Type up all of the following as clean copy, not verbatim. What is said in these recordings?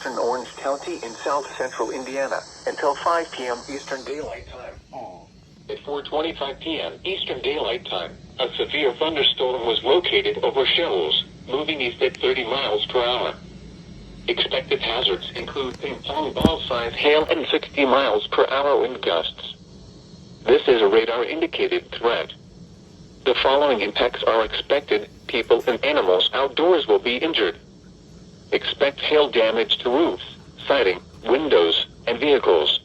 western Orange County in south-central Indiana until 5 p.m. Eastern Daylight Time. At 4:25 p.m. Eastern Daylight Time, a severe thunderstorm was located over Shoals, moving east at 30 miles per hour. Expected hazards include ping-pong ball-sized hail and 60 miles per hour wind gusts. This is a radar-indicated threat. The following impacts are expected: people and animals outdoors will be injured. Expect hail damage to roofs, siding, windows, and vehicles.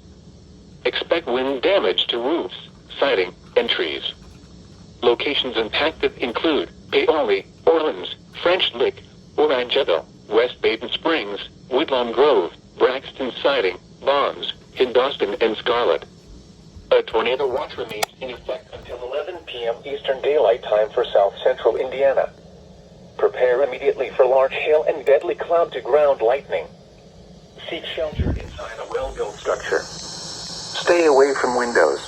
Expect wind damage to roofs, siding, and trees. Locations impacted include Paoli, Orleans, French Lick, Orangeville, West Baden Springs, Woodlawn Grove, Braxton Siding, Bonds, Hindoston, and Scarlet. A tornado watch remains in effect until 11 p.m. Eastern Daylight Time for south-central Indiana. Prepare immediately for large hail and deadly cloud-to-ground lightning. Seek shelter inside a well-built structure. Stay away from windows.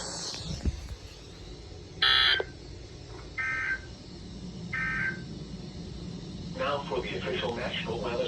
Now for the official National Weather